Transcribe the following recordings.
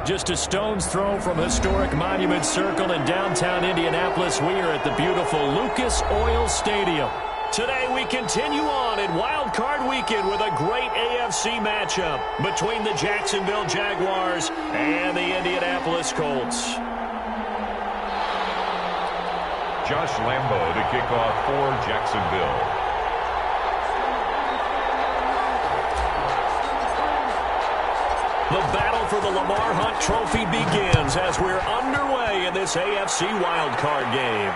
Just a stone's throw from historic Monument Circle in downtown Indianapolis. We are at the beautiful Lucas Oil Stadium. Today we continue on in Wild Card Weekend with a great AFC matchup between the Jacksonville Jaguars and the Indianapolis Colts. Josh Lambo to kick off for Jacksonville. The battle for the Lamar Hunt Trophy begins as we're underway in this AFC wildcard game.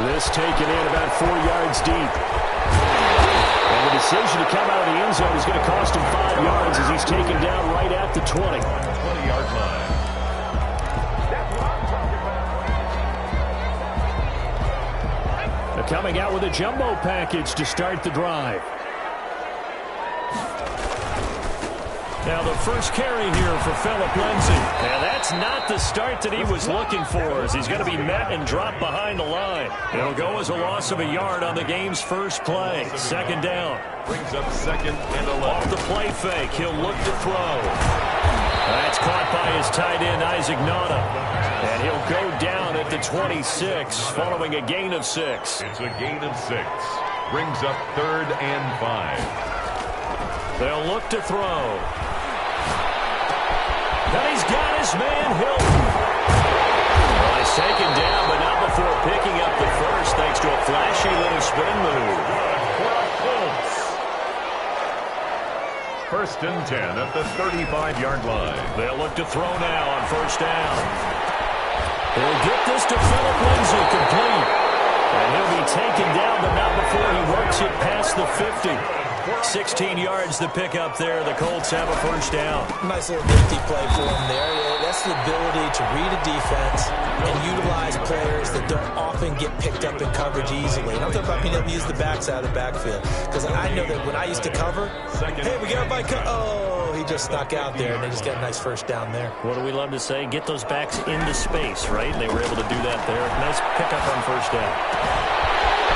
This taken in about 4 yards deep. And the decision to come out of the end zone is going to cost him 5 yards as he's taken down right at the 20. 20-yard line. They're coming out with a jumbo package to start the drive. Now the first carry here for Phillip Lindsay. Now that's not the start that he was looking for as he's going to be met and dropped behind the line. It'll go as a loss of a yard on the game's first play. Second down. Brings up 2nd and 11. Off the play fake, he'll look to throw. That's caught by his tight end, Isaac Nauta. And he'll go down at the 26 following a gain of 6. It's a gain of 6. Brings up 3rd and 5. They'll look to throw. And he's got his man, Hilton. Well, he's taken down, but not before picking up the first, thanks to a flashy little spin move. 1st and 10 at the 35-yard line. They'll look to throw now on first down. He'll get this to Phillip Lindsay, complete. And he'll be taken down, but not before he works it past the 50. 16 yards to pick up there. The Colts have a first down. Nice little nifty play for him there. That's the ability to read a defense and utilize players that don't often get picked up in coverage easily. And I'm talking about being able to use the backside of the backfield. Because I know that when I used to cover, hey, we got everybody oh, he just snuck out there, and they just got a nice first down there. What do we love to say? Get those backs into space, right? And they were able to do that there. Nice pickup on first down.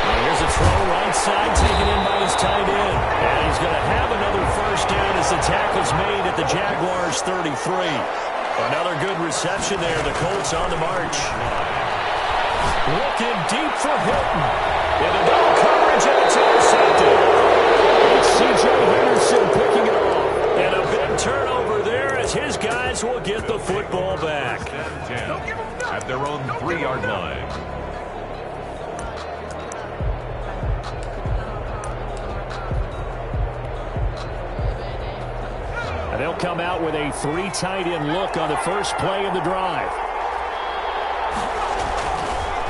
Here's a throw right side taken in by his tight end. And he's going to have another first down as the tackle's made at the Jaguars' 33. Another good reception there. The Colts on the march. Looking deep for Hilton. Into double coverage, and it's intercepted. It's C.J. Henderson picking it off. And a big turnover there as his guys will get the football back. 10 at their own 3-yard line. They'll come out with a 3 tight end look on the first play of the drive.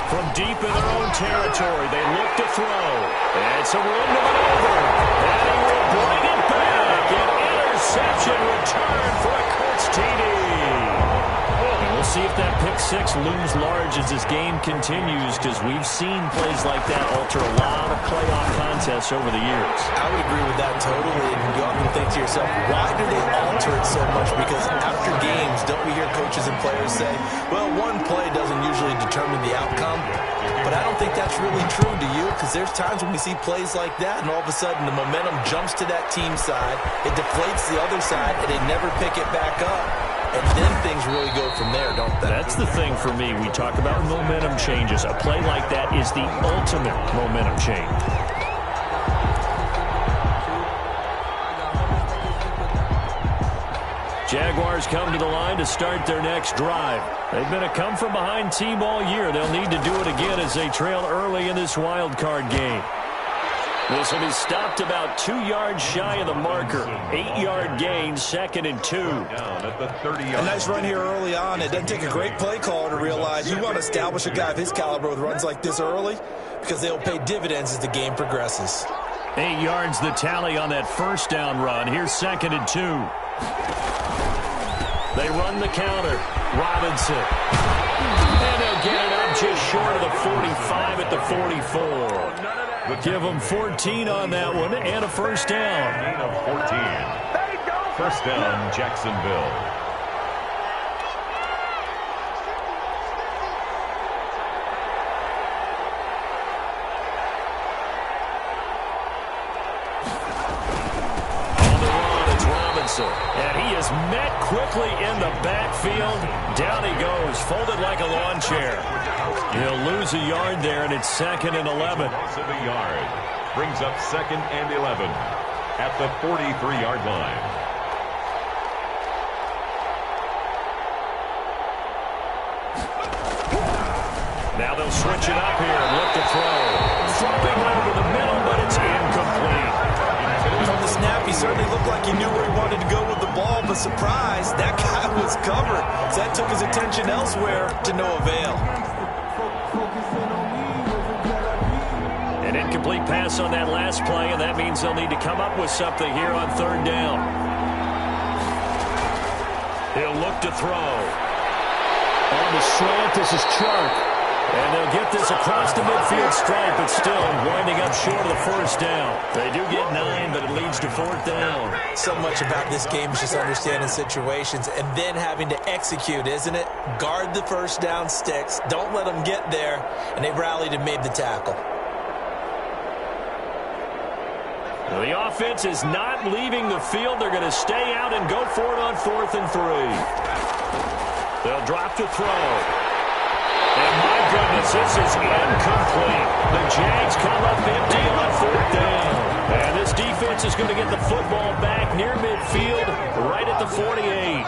From deep in their own territory, they look to throw. And it's a run to maneuver. And he will bring it back. An interception return for a Colts TD. And we'll see if that pick 6 looms large as this game continues, because we've seen plays like that alter a lot of playoff contests over the years. I would agree with that totally. And you often think to yourself, why do they alter it so much? Because after games, don't we hear coaches and players say, well, one play doesn't usually determine the outcome? But I don't think that's really true, do you? Because there's times when we see plays like that, and all of a sudden the momentum jumps to that team side, it deflates the other side, and they never pick it back up. And then things really go from there, don't they? That's the thing for me. We talk about momentum changes. A play like that is the ultimate momentum change. Jaguars come to the line to start their next drive. They've been a come-from-behind team all year. They'll need to do it again as they trail early in this wild card game. This will be stopped about 2 yards shy of the marker. 8-yard gain, 2nd and 2. Down at the 30-yard. A nice run here early on. It doesn't take a great play caller to realize you want to establish a guy of his caliber with runs like this early, because they'll pay dividends as the game progresses. 8 yards the tally on that first down run. Here's 2nd and 2. They run the counter. Robinson. And they'll get it up just short of the 45 at the 44. Give them 14 on that one and a first down. Gain of 14. First down, Jacksonville. whistle. And he is met quickly in the backfield. Down he goes, folded like a lawn chair. He'll lose a yard there, and it's 2nd and 11. Loss of a yard. Brings up 2nd and 11 at the 43-yard line. Now they'll switch it up here and look to throw. Flipping over the middle, but it's incomplete. From the snap, he certainly looked like he knew where he wanted to go with the ball, but surprise, that guy was covered. So that took his attention elsewhere to no avail. An incomplete pass on that last play, and that means they'll need to come up with something here on 3rd down. He'll look to throw. On the slant, this is Chark. And they'll get this across the midfield stripe, but still winding up short of the 1st down. They do get 9, but it leads to 4th down. So much about this game is just understanding situations and then having to execute, isn't it? Guard the 1st down sticks. Don't let them get there. And they rallied and made the tackle. Well, the offense is not leaving the field. They're going to stay out and go for it on 4th and 3. They'll drop to throw. And my goodness, this is incomplete. The Jags come up empty on 4th down. And this defense is going to get the football back near midfield, right at the 48.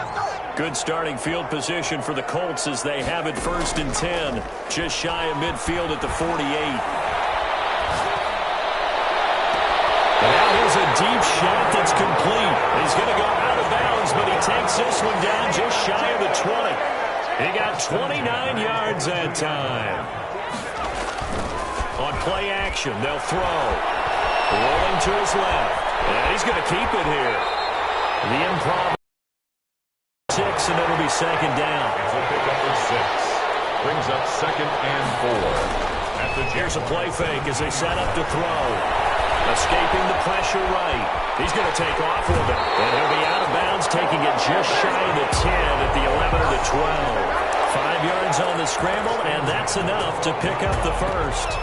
Good starting field position for the Colts as they have it 1st and 10, just shy of midfield at the 48. Now here's a deep shot that's complete. He's going to go out of bounds, but he takes this one down just shy of the 20. He got 29 yards that time. On play action, they'll throw. Rolling to his left. And he's going to keep it here. The improv 6, and it'll be 2nd down. It's a pickup of 6. Brings up 2nd and 4. Here's a play fake as they set up to throw. Escaping the pressure right. He's going to take off with it. And he'll be out of bounds, taking it just shy of the 10 at the 11 or the 12. 5 yards on the scramble, and that's enough to pick up the 1st.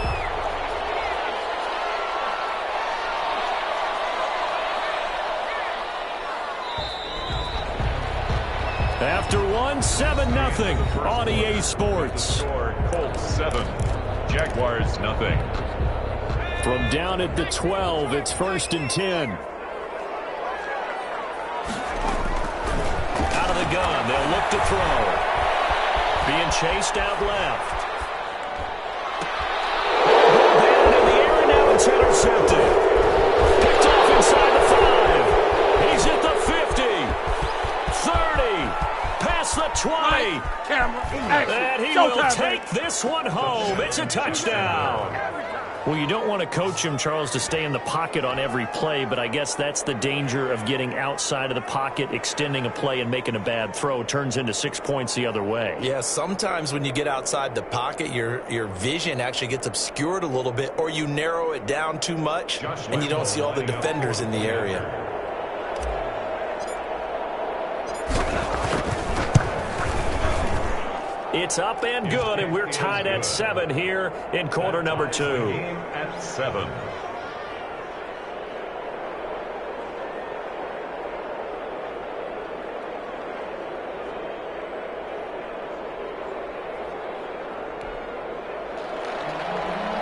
After 7-0 on EA Sports. Colts 7, Jaguars nothing. From down at the 12, it's 1st and 10. Out of the gun, they'll look to throw. Being chased out left. Batted in the air, and now it's intercepted. Picked off inside the 5. He's at the 50. 30. Past the 20. And he will take this one home. It's a touchdown. Well, you don't want to coach him, Charles, to stay in the pocket on every play, but I guess that's the danger of getting outside of the pocket, extending a play, and making a bad throw. Turns into 6 points the other way. Yeah, sometimes when you get outside the pocket, your vision actually gets obscured a little bit, or you narrow it down too much, and you don't see all the defenders in the area. It's up and good, and we're tied at 7 here in quarter number 2. Game at 7.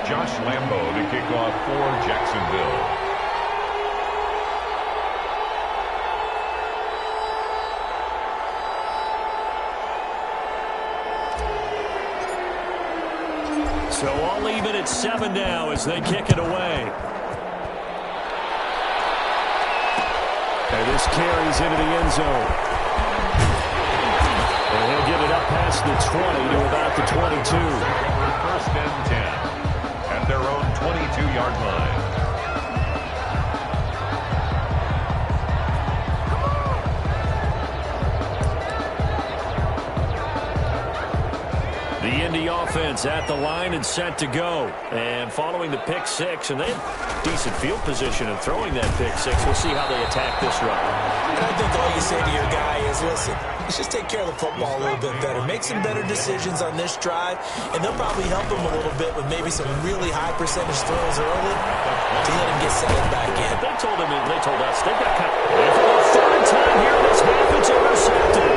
Josh Lambo to kick off for Jacksonville. So all even at 7 now as they kick it away. And this carries into the end zone. And he'll get it up past the 20 to about the 22. 1st and 10 at their own 22-yard line. The Indy offense at the line and set to go. And following the pick 6, and they have decent field position in throwing that pick 6. We'll see how they attack this run. And I think all you say to your guy is, listen, let's just take care of the football a little bit better. Make some better decisions on this drive, and they'll probably help him a little bit with maybe some really high percentage throws early to let him get settled back in. They told us they've got kind of 3rd time here in this half, it's intercepted.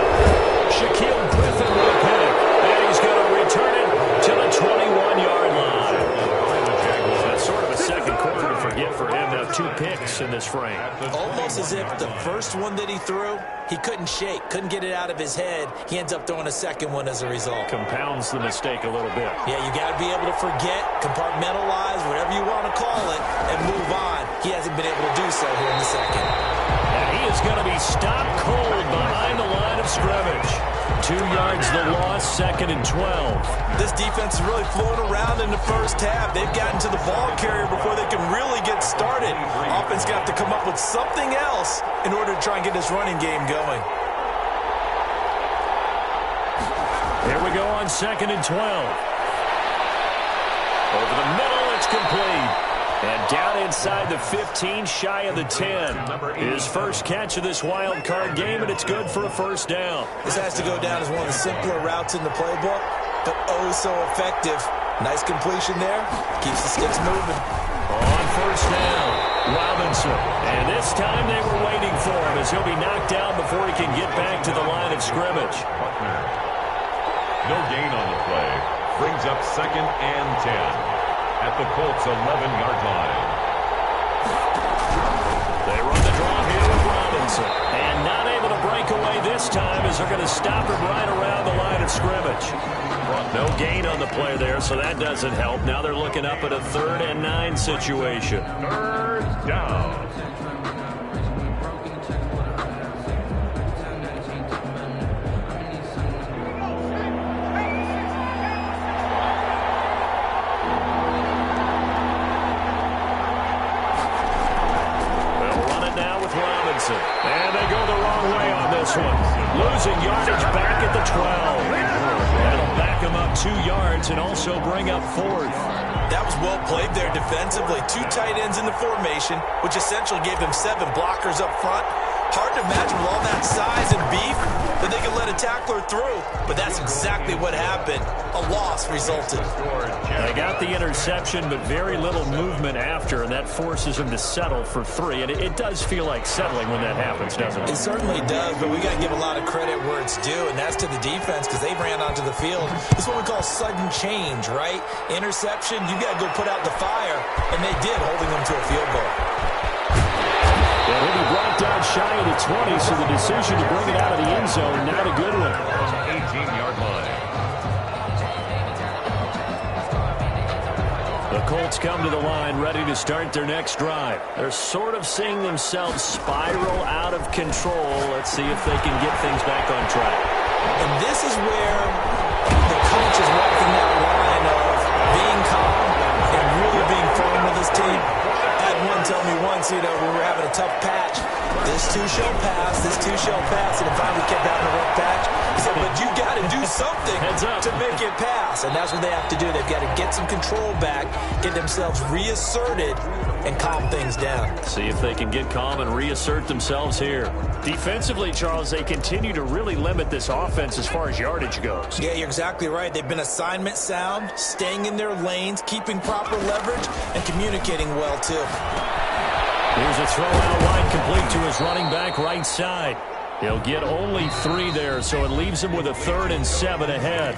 Shaquille Griffin with a pick, and he's going to return it to the 21-yard line. That's sort of a second quarter to forget for him. Now 2 picks in this frame. Almost as if the first one that he threw, he couldn't shake, couldn't get it out of his head. He ends up throwing a second one as a result. Compounds the mistake a little bit. Yeah, you got to be able to forget, compartmentalize, whatever you want to call it, and move on. He hasn't been able to do so here in the second. And he is going to be stopped cold behind the line of scrimmage. 2 yards the loss, 2nd and 12. This defense is really floating around in the first half. They've gotten to the ball carrier before they can really get started. Offense got to come up with something else in order to try and get this running game going. Here we go on 2nd and 12. Over the middle, it's complete. And down inside the 15, shy of the 10. His first catch of this wild card game, and it's good for a first down. This has to go down as one of the simpler routes in the playbook, but oh so effective. Nice completion there. Keeps the sticks moving. On first down, Robinson. And this time they were waiting for him as he'll be knocked down before he can get back to the line of scrimmage. No gain on the play. Brings up 2nd and 10. At the Colts' 11-yard line. They run the draw here with Robinson. And not able to break away this time as they're going to stop him right around the line of scrimmage. No gain on the play there, so that doesn't help. Now they're looking up at a 3rd and 9 situation. 3rd down. And they go the wrong way on this one. Losing yardage back at the 12. That'll back him up 2 yards and also bring up 4th. That was well played there defensively. 2 tight ends in the formation, which essentially gave them 7 blockers up front. Hard to imagine with all that size and beef that they could let a tackler through. But that's exactly what happened. A loss resulted. They got the interception, but very little movement after, and that forces them to settle for 3. And it does feel like settling when that happens, doesn't it? It certainly does, but we got to give a lot of credit where it's due, and that's to the defense because they ran onto the field. It's what we call sudden change, right? Interception, you got to go put out the fire, and they did, holding them to a field goal. And he'll be brought down shy of the 20, so the decision to bring it out of the end zone, not a good one. 18-yard line. The Colts come to the line ready to start their next drive. They're sort of seeing themselves spiral out of control. Let's see if they can get things back on track. And this is where the coach is walking that line of being calm and really being firm with his team. I had one tell me once, we were having a tough patch. This too shall pass, this too shall pass. And finally kept having a rough patch. He said, but you got to do something to make it pass. And that's what they have to do. They've got to get some control back, get themselves reasserted, and calm things down. See if they can get calm and reassert themselves here. Defensively, Charles, they continue to really limit this offense as far as yardage goes. Yeah, you're exactly right. They've been assignment sound, staying in their lanes, keeping proper leverage, and communicating well, too. Here's a throw out wide, complete to his running back right side. He'll get only 3 there, so it leaves him with a 3rd and 7 ahead.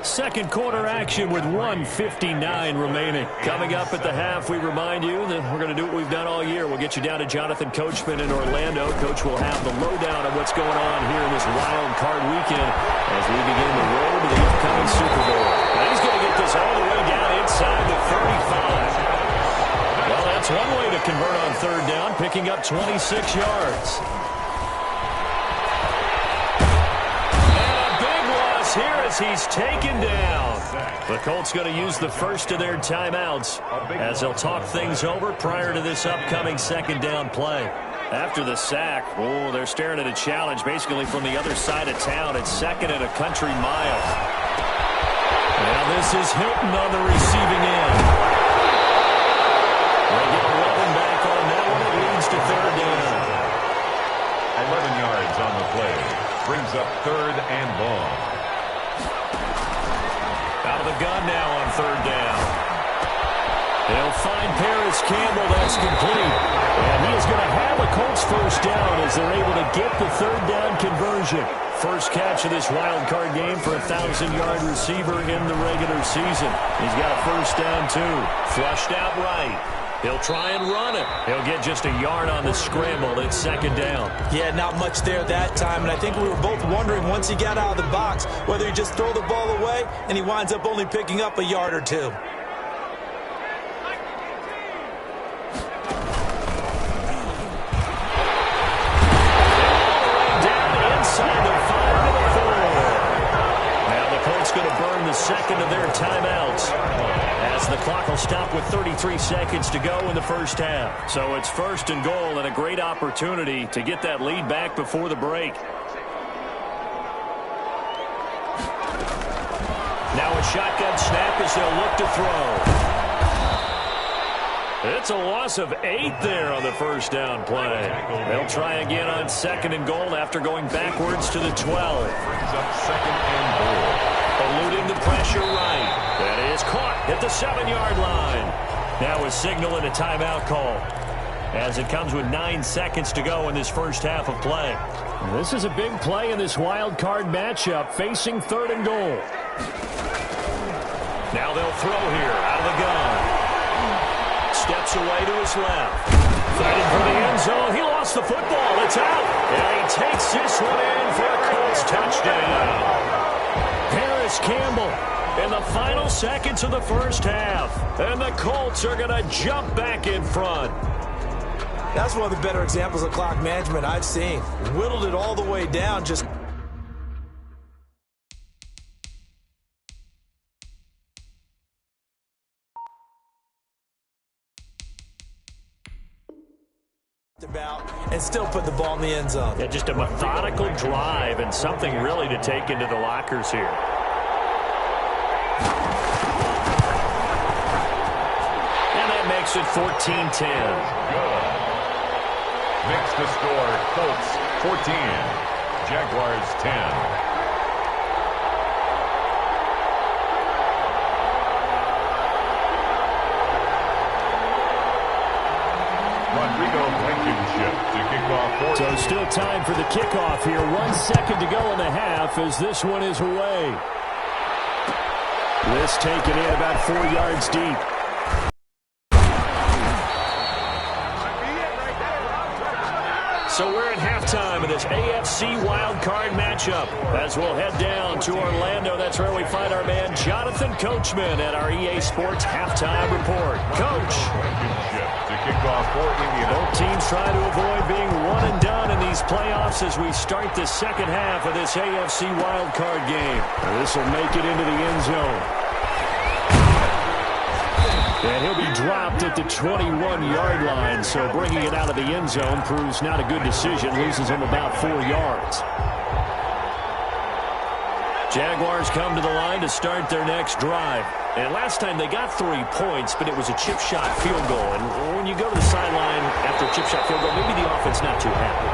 Second quarter action with 1:59 remaining. Coming up at the half, we remind you that we're going to do what we've done all year. We'll get you down to Jonathan Coachman in Orlando. Coach will have the lowdown of what's going on here in this wild card weekend as we begin the road to the upcoming Super Bowl. And he's going to get this all the way down inside the 35. Well, that's one way to convert on 3rd down, picking up 26 yards. Here as he's taken down. The Colts going to use the first of their timeouts as they'll talk things over prior to this upcoming 2nd down play. After the sack, they're staring at a challenge basically from the other side of town. It's 2nd and a country mile. Now this is Hilton on the receiving end. They get 11 back on that one. It leads to 3rd down. 11 yards on the play. Brings up 3rd and long. Out of the gun now on 3rd down. They'll find Paris Campbell. That's complete. And he is going to have a Colts first down as they're able to get the third down conversion. First catch of this wild card game for a 1,000-yard receiver in the regular season. He's got a first down, too. Flushed out right. He'll try and run it. He'll get just a yard on the scramble. It's second down. Yeah, not much there that time. And I think we were both wondering once he got out of the box whether he just throw the ball away and he winds up only picking up a yard or two. Second of their timeouts as the clock will stop with 33 seconds to go in the first half. So it's first and goal and a great opportunity to get that lead back before the break. Now a shotgun snap as they'll look to throw. It's a loss of 8 there on the first down play. They'll try again on second and goal after going backwards to the 12. Brings up second and goal. Eluding the pressure right. That is caught at the 7-yard line. Now a signal and a timeout call as it comes with 9 seconds to go in this first half of play. This is a big play in this wild card matchup facing third and goal. Now they'll throw here out of the gun. Steps away to his left. Fighting for the end zone. He lost the football. It's out. And he takes this one in for a Colts touchdown. Paris Campbell in the final seconds of the first half. And the Colts are going to jump back in front. That's one of the better examples of clock management I've seen. Whittled it all the way down, just about and still put the ball in the end zone. Yeah, just a methodical drive and something really to take into the lockers here. And that makes it 14-10. Good. Makes the score Colts 14, Jaguars 10. So still time for the kickoff here. 1 second to go in the half as this one is away. This taken in about 4 yards deep. So we're at halftime of this AFC wildcard matchup as we'll head down to Orlando. That's where we find our man Jonathan Coachman at our EA Sports Halftime Report. Coach. To kick off for Indiana. Both teams try to avoid being one and done in these playoffs as we start the second half of this AFC wildcard game. This will make it into the end zone. And he'll be dropped at the 21-yard line, so bringing it out of the end zone proves not a good decision. Loses him about 4 yards. Jaguars come to the line to start their next drive. And last time they got 3 points, but it was a chip shot field goal. And when you go to the sideline after a chip shot field goal, maybe the offense not too happy.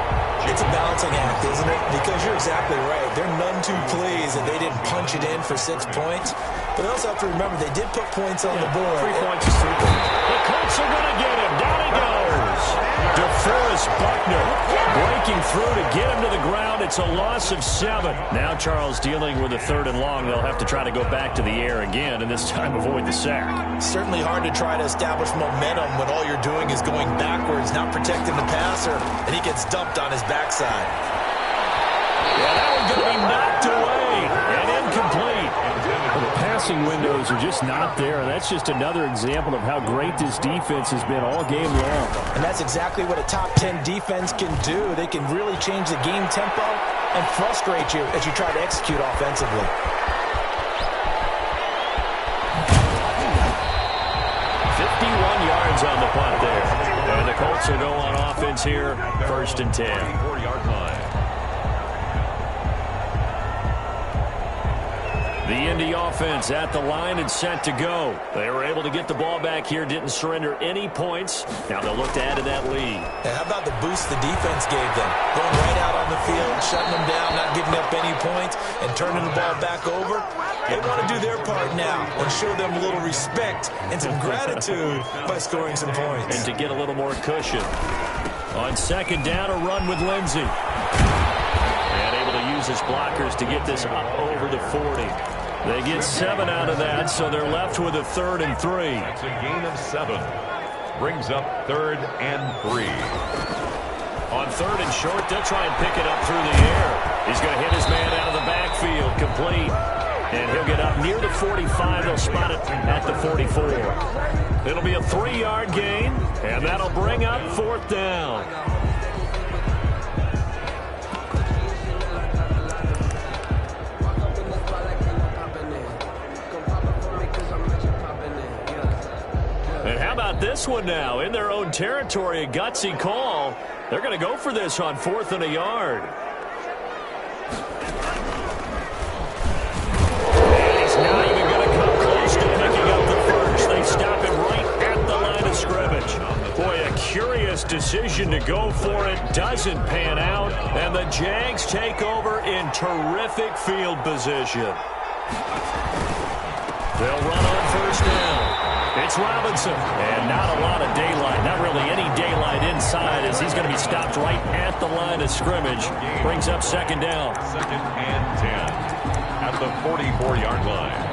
It's a balancing act, isn't it? Because you're exactly right. They're none too pleased that they didn't punch it in for 6 points. But they also have to remember they did put points on the board. 3 points is 3 points. The Colts are going to get him. Down he goes. DeForest Buckner breaking through to get him to the ground. It's a loss of 7. Now Charles dealing with a 3rd and long. They'll have to try to go back to the air again, and this time avoid the sack. Certainly hard to try to establish momentum when all you're doing is going backwards, not protecting the passer, and he gets dumped on his backside. Yeah, that one's going to be knocked away and incomplete. The passing windows are just not there, and that's just another example of how great this defense has been all game long. And that's exactly what a top 10 defense can do. They can really change the game tempo and frustrate you as you try to execute offensively. 51 yards on the punt there. And the Colts will go on offense here, 1st and 10. 4-yard line. The Indy offense at the line and set to go. They were able to get the ball back here, didn't surrender any points. Now they'll look to add to that lead. And how about the boost the defense gave them? Going right out on the field, shutting them down, not giving up any points, and turning the ball back over. They want to do their part now and show them a little respect and some gratitude by scoring some points. And to get a little more cushion. On second down, a run with Lindsey. And able to use his blockers to get this up over the 40. They get 7 out of that, so they're left with a 3rd and 3. That's a gain of 7. Brings up 3rd and 3. On 3rd and short, they'll try and pick it up through the air. He's going to hit his man out of the backfield, complete. And he'll get up near the 45. They'll spot it at the 44. It'll be a 3-yard gain, and that'll bring up 4th down. And how about this one now? In their own territory, a gutsy call. They're going to go for this on 4th and a yard. And he's not even going to come close to picking up the first. They stop him right at the line of scrimmage. Boy, a curious decision to go for it. Doesn't pan out. And the Jags take over in terrific field position. They'll run on 1st down. It's Robinson, and not a lot of daylight, not really any daylight inside as he's going to be stopped right at the line of scrimmage. Brings up 2nd down. 2nd and 10 at the 44-yard line.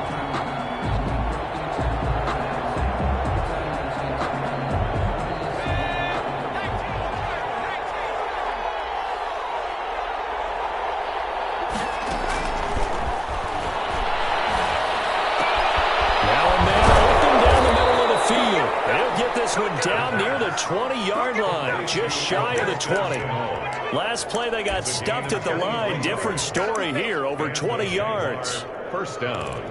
Down near the 20-yard line, just shy of the 20. Last play, they got stuffed at the line. Different story here, over 20 yards. 1st down.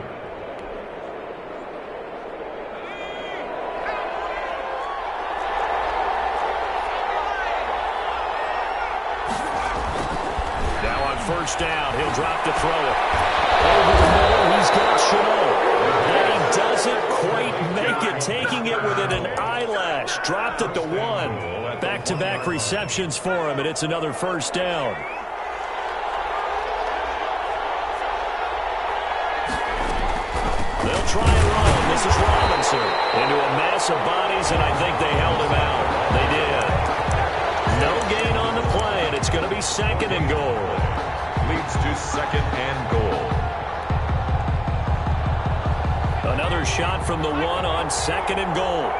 Now on 1st down, he'll drop to throw it. Over the middle, he's got Chanel. And he doesn't quite make it, taking it within an eyelash. Dropped at the 1. Back-to-back receptions for him, and it's another 1st down. They'll try and run. This is Robinson into a mass of bodies, and I think they held him out. They did. No gain on the play, and it's going to be 2nd and goal. Leads to 2nd and goal. Another shot from the 1 on 2nd and goal.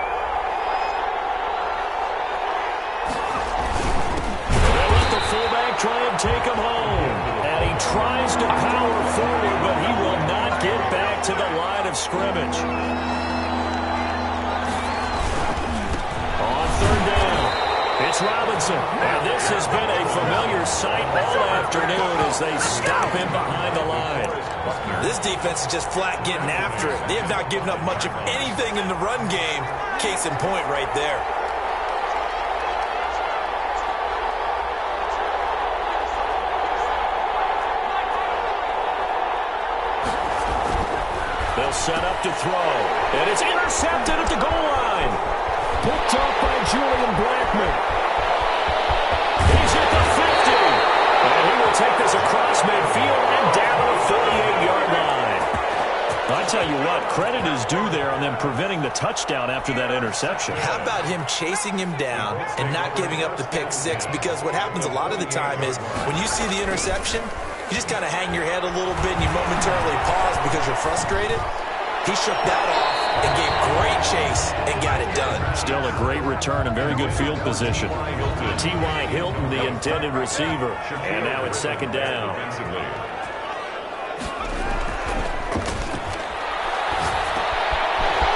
They'll let the fullback try and take him home. And he tries to power forward, but he will not get back to the line of scrimmage. On 3rd down, it's Robinson. And this has been a familiar sight all afternoon as they stop him behind the line. This defense is just flat getting after it. They have not given up much of anything in the run game. Case in point right there. They'll set up to throw. And it's intercepted at the goal line. Picked off by Julian Blackman. He's at the 50. And he will take this across midfield and down to the 48-yard line. I tell you what, credit is due there on them preventing the touchdown after that interception. How about him chasing him down and not giving up the pick 6? Because what happens a lot of the time is when you see the interception, you just kind of hang your head a little bit and you momentarily pause because you're frustrated. He shook that off and gave great chase and got it done. Still a great return and very good field position. T.Y. Hilton, the intended receiver. And now it's 2nd down.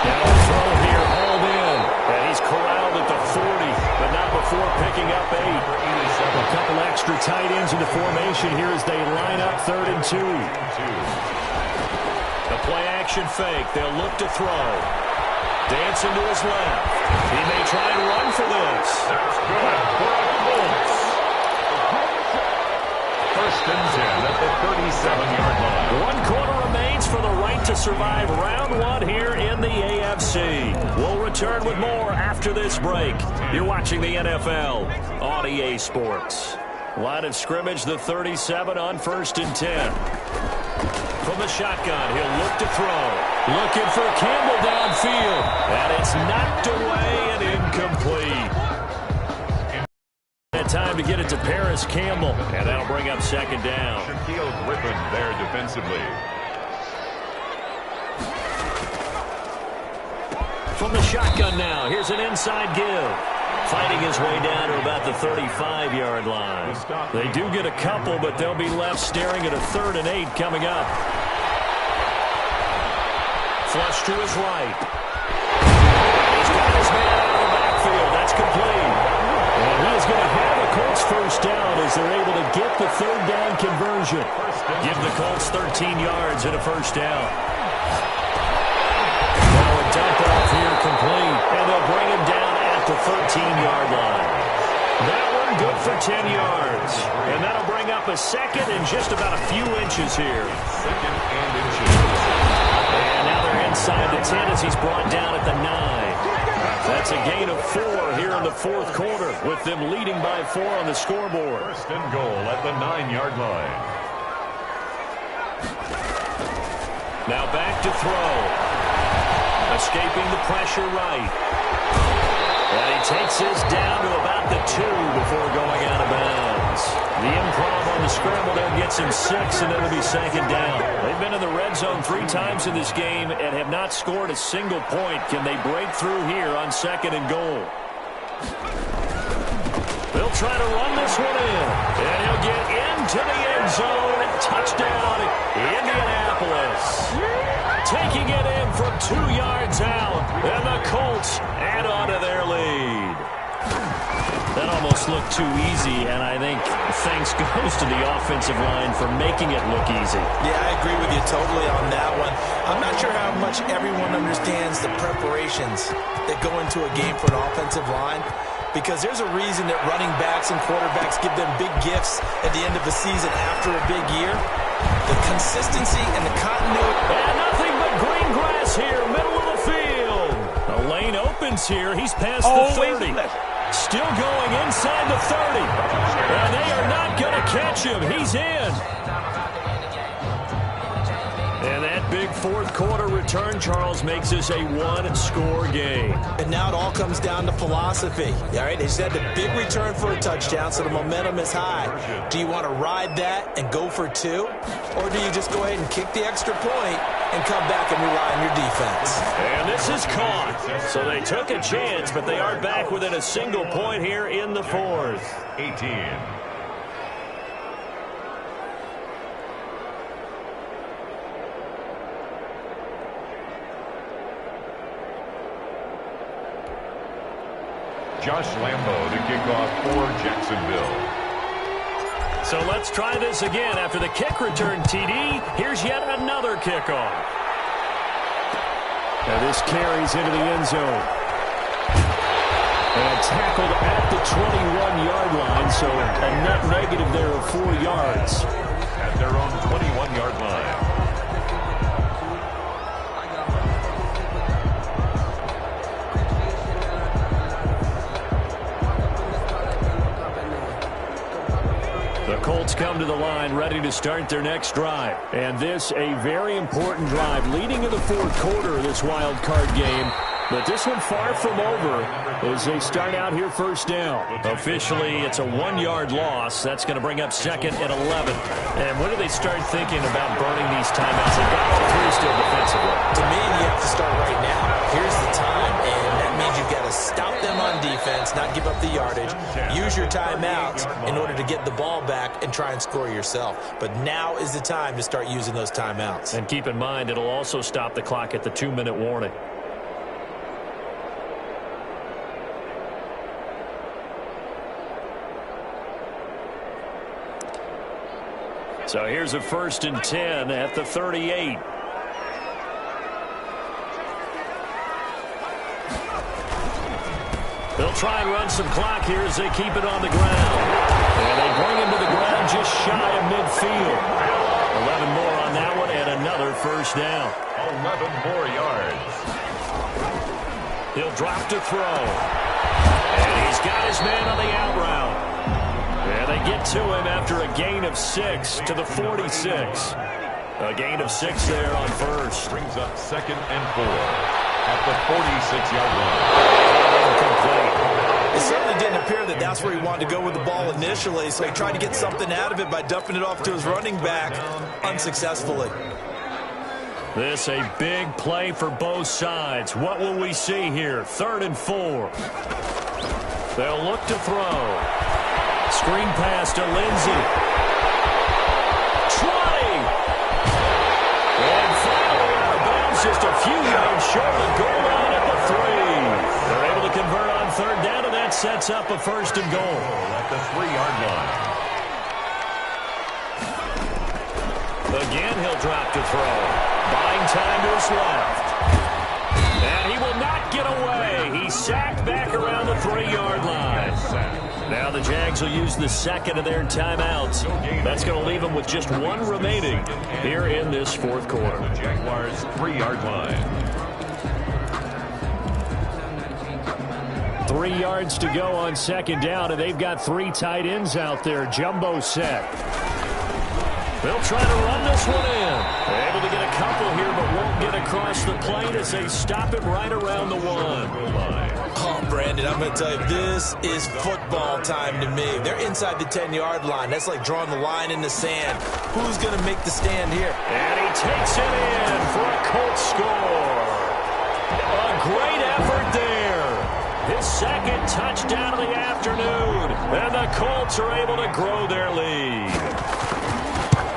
Now a throw here, hauled in. And he's corralled at the 40, but not before picking up 8. A couple extra tight ends in the formation here as they line up 3rd and 2. The play-action fake. They'll look to throw. Dancing to his left. He may try and run for this. That's good. 1st and 10 at the 37-yard line. 1 quarter remains. fights for the right to survive round one here in the AFC. We'll return with more after this break. You're watching the NFL on EA Sports. Line of scrimmage, the 37 on 1st and 10. From the shotgun, he'll look to throw. Looking for Campbell downfield. And it's knocked away and incomplete. Time to get it to Paris Campbell. And that'll bring up 2nd down. Shaquille Griffin there defensively. From the shotgun now, here's an inside give. Fighting his way down to about the 35-yard line. They do get a couple, but they'll be left staring at a 3rd and 8 coming up. Flush to his right. He's got his man out of the backfield. That's complete. And he is going to have a Colts 1st down as they're able to get the 3rd down conversion. Give the Colts 13 yards and a 1st down. Now a dump off here complete, and they'll bring him down at the 13-yard line. That one good for 10 yards. And that'll bring up a 2nd and just about a few inches here. 2nd and inches. And now they're inside the 10 as he's brought down at the 9. That's a gain of 4 here in the 4th quarter, with them leading by 4 on the scoreboard. 1st and goal at the 9-yard line. Now back to throw. Escaping the pressure right. And he takes his down to about the 2 before going out of bounds. The improv on the scramble there gets him 6, and it'll be 2nd down. They've been in the red zone 3 times in this game and have not scored a single point. Can they break through here on 2nd and goal? They'll try to run this one in, and he'll get into the end zone. Touchdown, Indianapolis. Taking it in from 2 yards out, and the Colts add on to their lead. That almost looked too easy, and I think thanks goes to the offensive line for making it look easy. Yeah, I agree with you totally on that one. I'm not sure how much everyone understands the preparations that go into a game for an offensive line, because there's a reason that running backs and quarterbacks give them big gifts at the end of the season after a big year. The consistency and the continuity. And nothing but green grass here, middle of the field. The lane opens here. He's past the 30. Still going inside the 30. And they are not going to catch him. He's in. And that big 4th quarter return, Charles, makes this a 1-score game. And now it all comes down to philosophy. All right, they just had a big return for a touchdown, so the momentum is high. Do you want to ride that and go for 2? Or do you just go ahead and kick the extra point and come back and rely on your defense? And this is caught. So they took a chance, but they are back within a single point here in the 4th. 18. Josh Lambo to kick off for Jacksonville. So let's try this again. After the kick return, TD, here's yet another kickoff. Now this carries into the end zone. And tackled at the 21-yard line, so a net negative there of 4 yards. At their own 21-yard line. The Colts come to the line ready to start their next drive. And this a very important drive leading in the 4th quarter of this wild card game. But this one far from over as they start out here 1st down. Officially, it's a 1-yard loss. That's going to bring up 2nd and 11. And when do they start thinking about burning these timeouts? They've got all 3 still defensively. To me, you have to start right now. Here's the time, and that means you've got to stop them on defense, not give up the yardage. Use your timeouts in order to get the ball back and try and score yourself. But now is the time to start using those timeouts. And keep in mind, it'll also stop the clock at the 2-minute warning. So here's a 1st and 10 at the 38. They'll try and run some clock here as they keep it on the ground. And they bring him to the ground just shy of midfield. 11 more on that one and another first down. 11 more yards. He'll drop to throw. And he's got his man on the out route. And they get to him after a gain of 6 to the 46. A gain of 6 there on first. Brings up 2nd and 4 at the 46-yard line. It certainly didn't appear that that's where he wanted to go with the ball initially, so he tried to get something out of it by dumping it off to his running back unsuccessfully. This a big play for both sides. What will we see here? 3rd and 4. They'll look to throw. Screen pass to Lindsey. 20. And finally out of bounds, just a few yards short of the goal line at the 3. They're able to convert on 3rd down, and that sets up a 1st and goal. At the 3-yard line. Again, he'll drop to throw. Buying time to his left. And he will not get away. He's sacked back around the 3-yard line. Now the Jags will use the second of their timeouts. That's going to leave them with just 1 remaining here in this 4th quarter. The Jaguars' 3-yard line. 3 yards to go on 2nd down, and they've got 3 tight ends out there. Jumbo set. They'll try to run this one in. They're able to get a couple here, but won't get across the plane as they stop it right around the 1. Oh, Brandon, I'm going to tell you, this is football time to me. They're inside the 10-yard line. That's like drawing the line in the sand. Who's going to make the stand here? And he takes it in for a Colts score. A great effort there. His 2nd touchdown of the afternoon. And the Colts are able to grow their lead.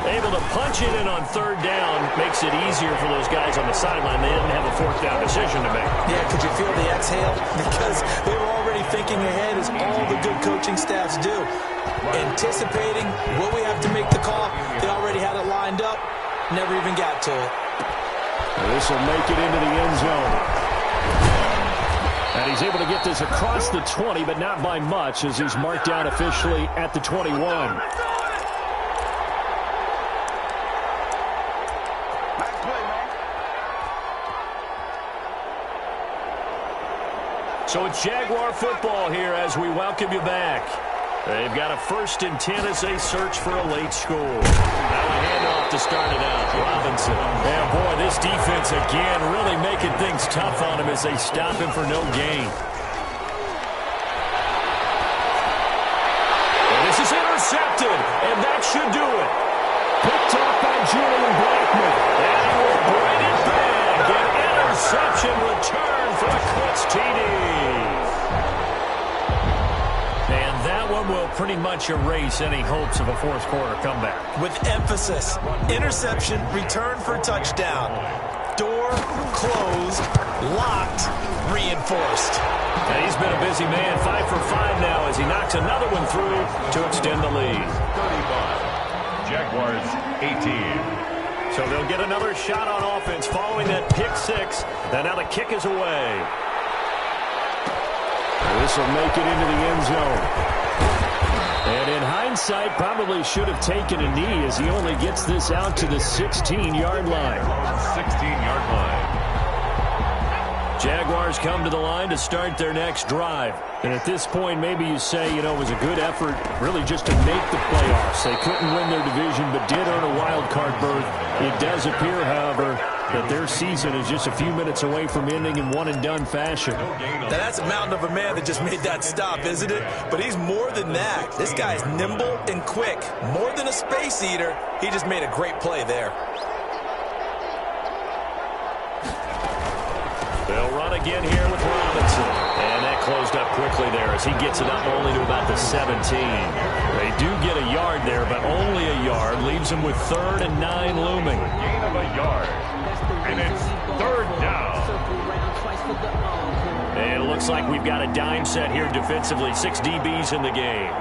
Able to punch it in on 3rd down makes it easier for those guys on the sideline. They didn't have a 4th down decision to make. Yeah, could you feel the exhale? Because they were already thinking ahead, as all the good coaching staffs do. Anticipating, will we have to make the call? They already had it lined up. Never even got to it. This will make it into the end zone. And he's able to get this across the 20, but not by much, as he's marked down officially at the 21. So it's Jaguar football here as we welcome you back. They've got a 1st and 10 as they search for a late score. Now a handoff to start it out. Robinson. And boy, this defense again really making things tough on him as they stop him for no gain. And this is intercepted, and that should do it. Picked off by Julian Blackman. And he will bring it back. An interception return for a Colts TD. And that one will pretty much erase any hopes of a 4th quarter comeback. With emphasis, interception, return for touchdown. Door closed, locked, reinforced. And he's been a busy man, 5 for 5 now as he knocks another one through to extend the lead. 35. Jaguars 18. So they'll get another shot on offense following that pick 6. And now the kick is away. This will make it into the end zone. And in hindsight, probably should have taken a knee as he only gets this out to the 16-yard line. 16-yard line. Jaguars come to the line to start their next drive. And at this point, maybe you say, you know, it was a good effort really just to make the playoffs. They couldn't win their division, but did earn a wild card berth. It does appear, however, that their season is just a few minutes away from ending in one-and-done fashion. Now, that's a mountain of a man that just made that stop, isn't it? But he's more than that. This guy's nimble and quick. More than a space eater, he just made a great play there. They'll run again here with Robinson. And that closed up quickly there as he gets it up only to about the 17. They do get a yard there, but only a yard. Leaves them with 3rd and 9 looming. Gain of a yard. And it's 3rd down. And it looks like we've got a dime set here defensively. 6 DBs in the game.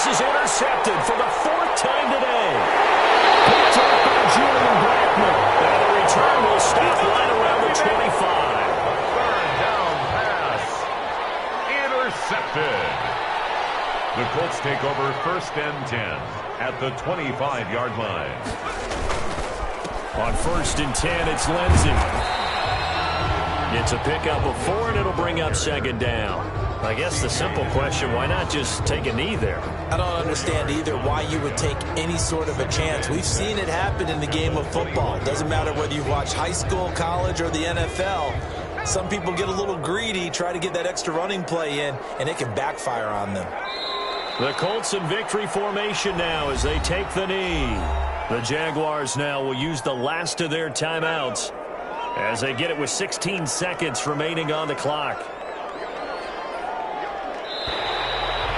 Is intercepted for the 4th time today. Picked up by Julian Blackman. And the return will stop right around the 25. 3rd down pass. Colts take over 1st and 10 at the 25-yard line. On 1st and 10, it's Lindsey. It's a pickup of 4, and it'll bring up 2nd down. I guess the simple question, why not just take a knee there? I don't understand either why you would take any sort of a chance. We've seen it happen in the game of football. Doesn't matter whether you watch high school, college, or the NFL. Some people get a little greedy, try to get that extra running play in, and it can backfire on them. The Colts in victory formation now as they take the knee. The Jaguars now will use the last of their timeouts as they get it with 16 seconds remaining on the clock.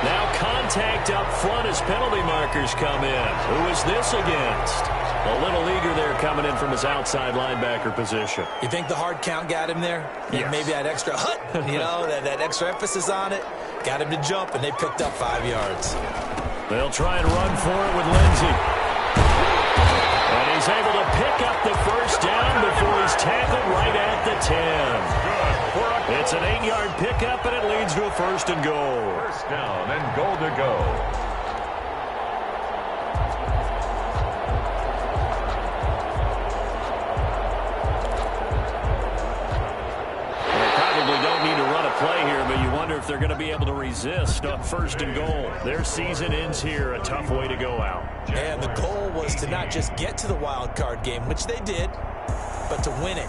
Now contact up front as penalty markers come in. Who is this against? A little eager there coming in from his outside linebacker position. You think the hard count got him there? Yes. Maybe that extra that extra emphasis on it got him to jump, and they picked up 5 yards. They'll try and run for it with Lindsey. And he's able to pick up the 1st down before he's tackled right at the 10. It's an 8-yard pickup, and it leads to a 1st and goal. 1st down and goal to go. Play here, but you wonder if they're going to be able to resist on 1st and goal. Their season ends here, a tough way to go out. And the goal was to not just get to the wild card game, which they did, but to win it.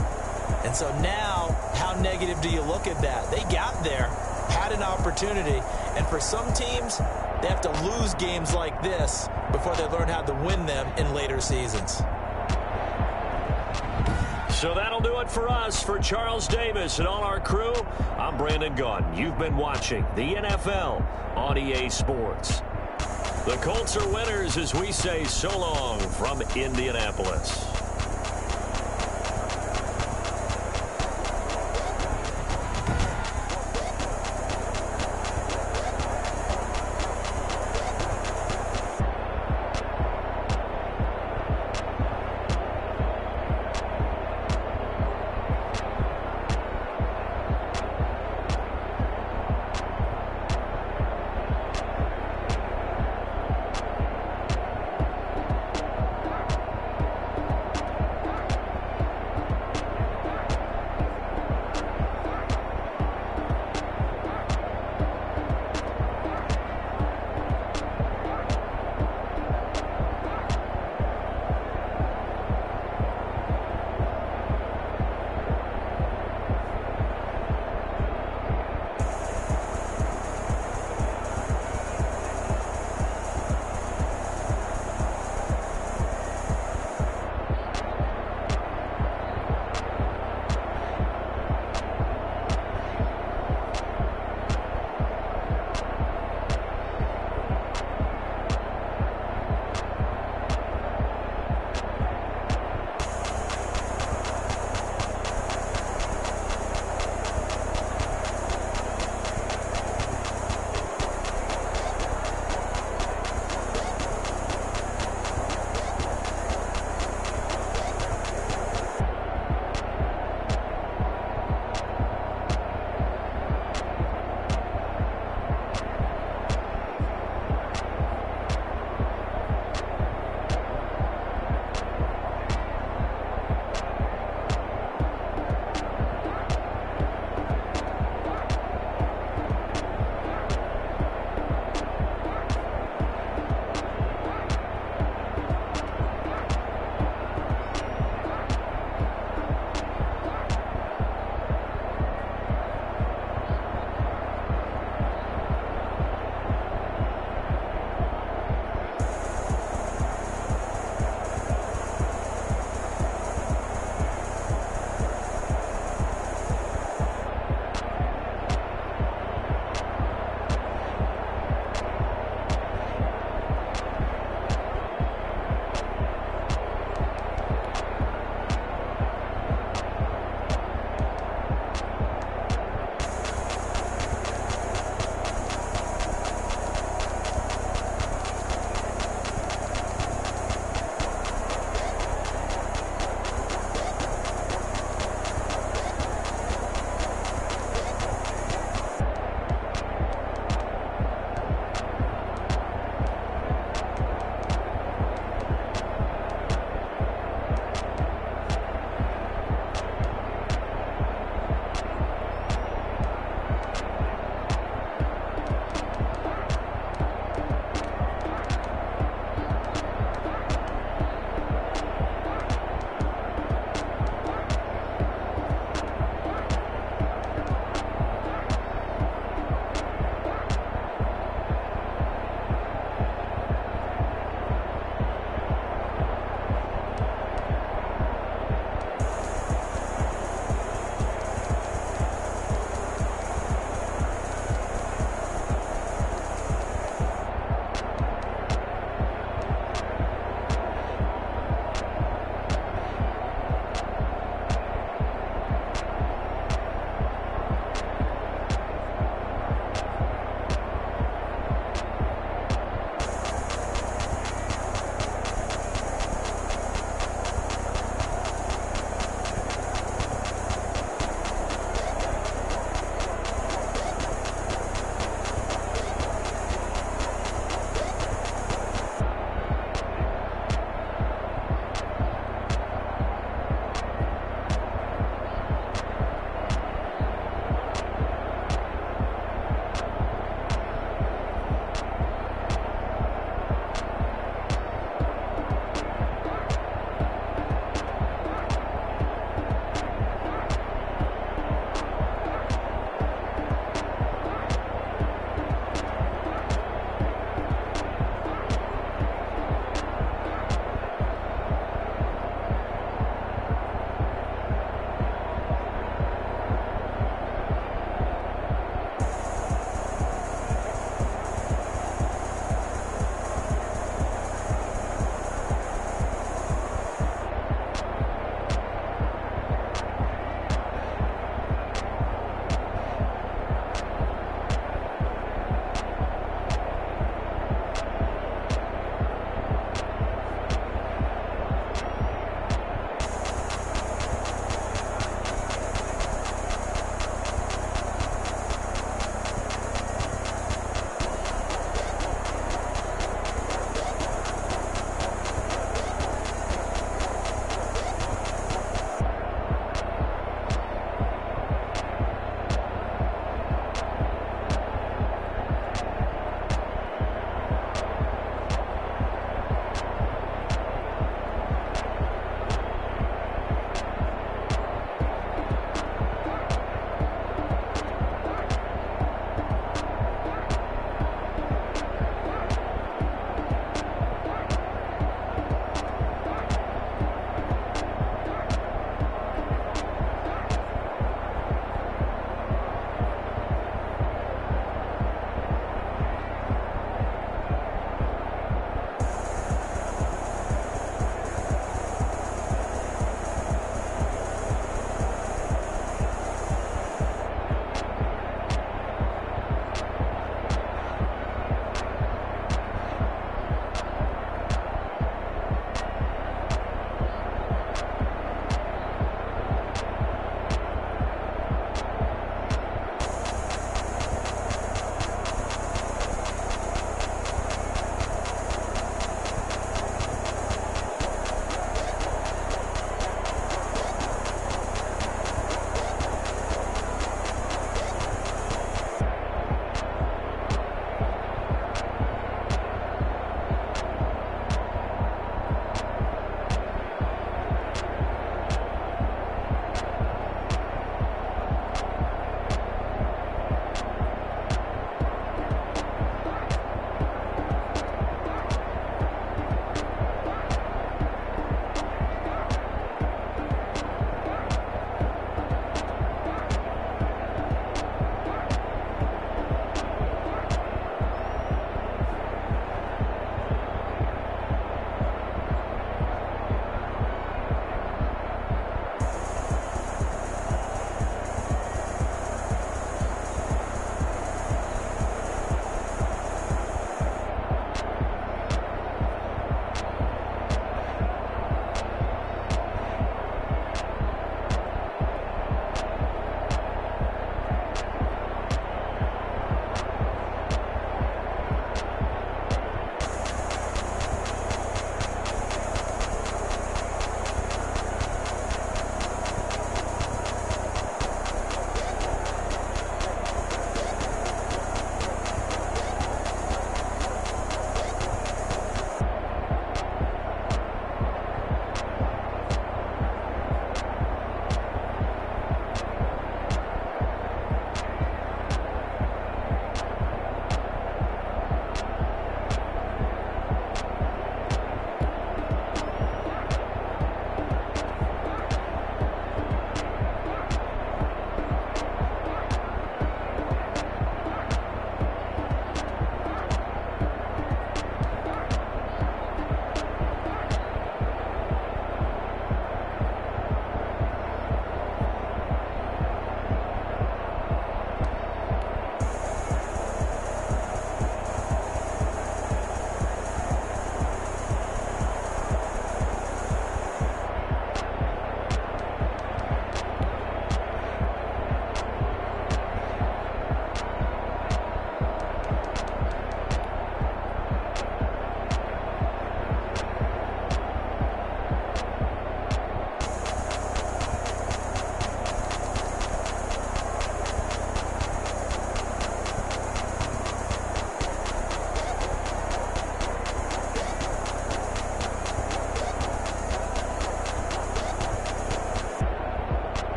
And so now, how negative do you look at that? They got there, had an opportunity, and for some teams, they have to lose games like this before they learn how to win them in later seasons. So that'll do it for us. For Charles Davis and all our crew, I'm Brandon Gaudin. You've been watching the NFL on EA Sports. The Colts are winners as we say so long from Indianapolis.